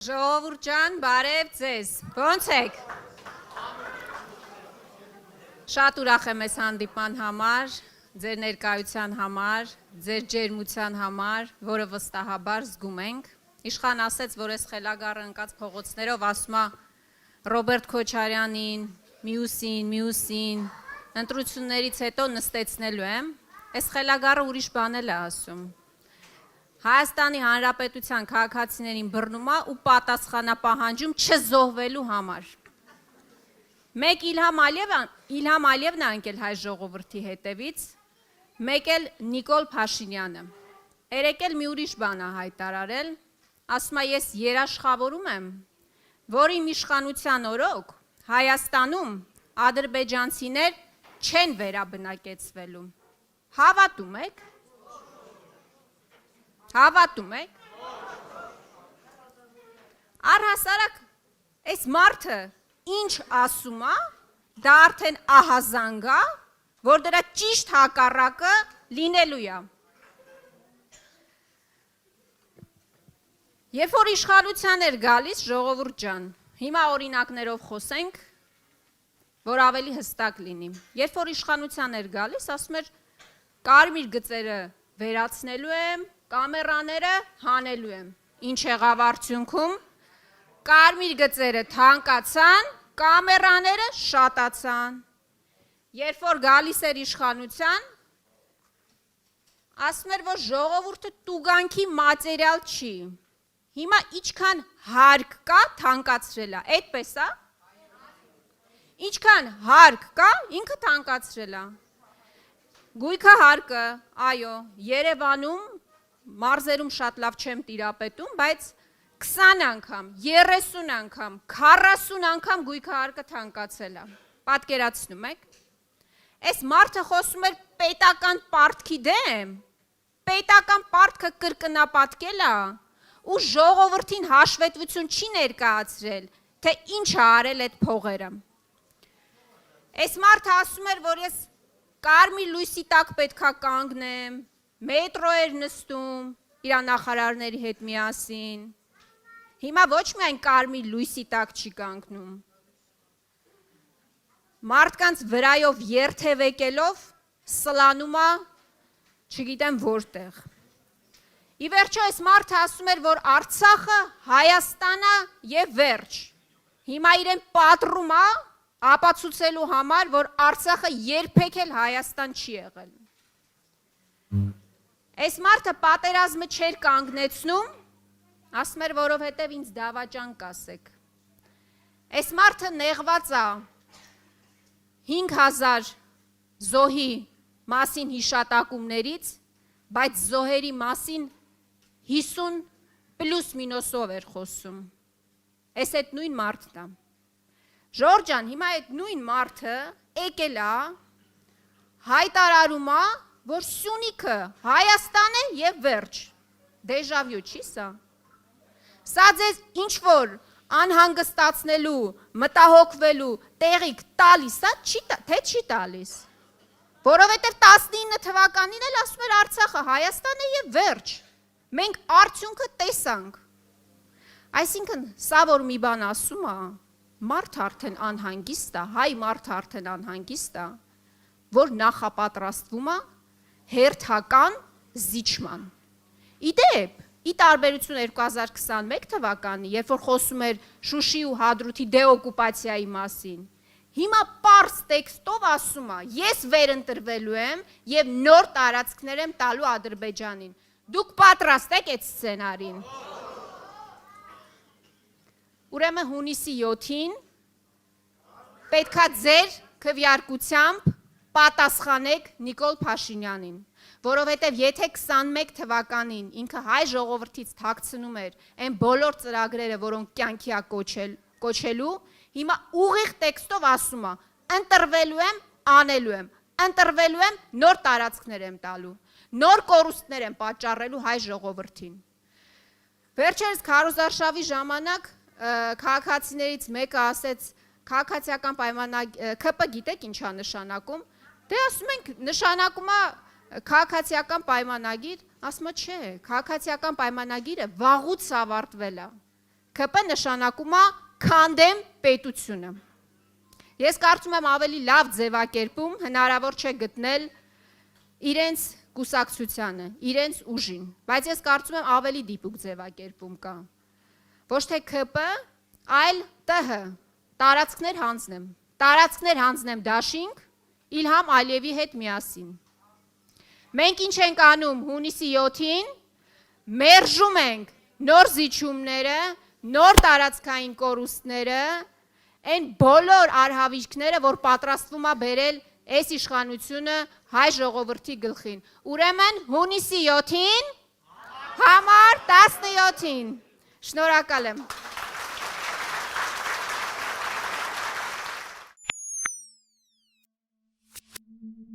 Ժողովուրդ ջան, բարև ձեզ, ոնց եք? Շատ ուրախ եմ ես հանդիպման համար, ձեր ներկայության համար, ձեր ջերմության համար, որը վստահաբար զգում ենք։ Իշխան ասեց, որ ես խելագարը ընկած փողոցներով ասում է Ռոբերտ Քոչարյանին, մյուսին, ընտրություններից հետո նստեցնելու եմ, ես խելագարը ուրիշ բան էլ է ասում։ Հայաստանի Հանրապետության քաղաքացիներին բռնում է ու պատասխանապահանջում չզոհվելու համար։ Մեկ Իլհամ Ալիևն է ընկել հայ ժողովրդի հետևից, մեկ էլ Նիկոլ Փաշինյանը։ Երեկ էլ մի ուրիշ բան է հայտարարել, ասում է ես երաշխավորում եմ, որ իմ իշխանության օրոք Հայաստանում ադրբեջանցիներ չեն վերաբնակեցվելու։ Հավատում եք։ Հավատում եք։ Առհասարակ, այս մարդը ինչ ասում է, դա արդեն ահազանգ է, որ դրա ճիշտ հակառակը լինելու է։ Երբ որ իշխանության էր գալիս, ժողովուրդ ջան, հիմա օրինակներով խոսենք, որ ավելի հստակ լինի։ Երբ որ իշխանության էր գալիս, ասում էր կարմիր գծերը վերացնելու եմ, կամերաները հանելու եմ։ Ինչ եղավ արդյունքում, կարմիր գծերը թանկացան, կամերաները շատացան։ Երբ որ գալիս էր իշխանության, ասում էր, որ ժողովուրդը տուգանքի մատերիալ չի։ Հիմա ինչքան հարկ կա, թանկացրել է, այդպես է։ Ինչքան հարկ կա, ինքը թանկացրել է։ Գույքը հարկը, այո, Երևանում մարզերում շատ լավ չեմ տիրապետում, բայց 20 անգամ, 30 անգամ, 40 անգամ գույքը հարկը թանկացել է։ Պատկերացնում եք։ Այս մարդը խոսում էր պետական պարտքի դեմ, պետական պարտքը կրկնապատկել է ու ժողովրդին հաշվետվություն չի ներկայացրել, թե ինչ է արել այդ փողերը։ Այս մարդը ասում էր, որ ես կարմիր լույսի տակ պետքա կանգնեմ, մետրո էր նստում իր նախարարների հետ միասին։ Հիմա ոչ միայն կարմիր լույսի տակ չի կանգնում։ Մարդկանց վրայով երթևեկելով սլանում է, չգիտեմ որտեղ։ Ի վերջո այս մարդը ասում էր, որ Արցախը Հայաստանը եւ վերջ։ Հիմա իրեն պատռում է ապացուցելու համար, որ Արցախը երբեք էլ Հայաստան չի եղել։ Այս մարդը պատերազմը չէր կանգնեցնում, ասում էր, որովհետև ինձ դավաճան կասեք։ Այս մարդը նեղված է 5000 զոհի մասին հիշատակումներից, բայց զոհերի մասին 50 պլյուս մինուսով էր խոսում։ Այս այդ նույն մարդն է։ Ժողովուրդ ջան, հիմա այդ նույն մարդը եկել է, հայտարարում է, որ Սյունիքը Հայաստան է եւ վերջ։ Դեժավյու չի սա։ Սա ձեզ ինչ որ անհանգստացնելու, մտահոգվելու տեղիք տալիս է, թե չի տալիս։ Որովհետեւ 19 թվականին էլ ասում էր Արցախը Հայաստան է եւ վերջ։ Մենք արդյունքը տեսանք։ Այսինքն, սա որ մի բան ասում է, մարդ արդեն անհանգիստ է, հայ մարդ արդեն անհանգիստ է, որ նախապատրաստվում է հերթական զիջման։ Իդեպ, ի տարբերություն 2021 թվականի, երբ որ խոսում էր Շուշի ու Հադրութի դեօկուպացիայի մասին, հիմա պարզ տեքստով ասում է, ես վերընտրվելու եմ եւ նոր տարածքներ եմ տալու Ադրբեջանին։ Դուք պատրաստ եք այդ սցենարին։ Ուրեմն հունիսի 7-ին պետքա ձեր քվեարկությամբ պատասխանեք Նիկոլ Փաշինյանին, որովհետև եթե 21 թվականին ինքը հայ ժողովրդից թաքցնում էր այն բոլոր ծրագրերը, որոնք կյանքի է կոչելու, հիմա ուղիղ տեքստով ասում է, ընտրվելու եմ, անելու եմ, ընտրվելու եմ, նոր տարածքներ եմ տալու, նոր կորուստներ եմ պատճառելու հայ ժողովրդին։ Վերջերս քարոզարշավի ժամանակ քաղաքացիներից մեկը ասեց, քաղաքացիական պայմանագիր, ՔՊ գիտեք ինչ է նշանակում, դե ասում ենք նշանակում է քաղաքացիական պայմանագիր, ասում է չէ, քաղաքացիական պայմանագիրը վաղուց ավարտվել է, ՔՊ նշանակում է քանդեմ պետությունը։ Ես կարծում եմ ավելի լավ ձևակերպում հնարավոր չէ գտնել իրենց կուսակցությանը, իրենց ուժին, բայց ես կարծում եմ ավելի դիպուկ ձևակերպում կա։ Ոչ թե ՔՊ, այլ ՏՀ, տարածքներ հանձնեմ։ Տարածքներ հանձնեմ դաշինք Իլհամ Ալիևի հետ միասին։ Մենք ինչ ենք անում հունիսի 7-ին, մերժում ենք նոր զիջումները, նոր տարածքային կորուստները, այն բոլոր արհավիրքները, որ պատրաստվում է բերել այս իշխանությունը հայ ժողովրդի գլխին։ Ուրեմն հունիսի 7-ին, համար 17-ին։ Շնորհակալ եմ։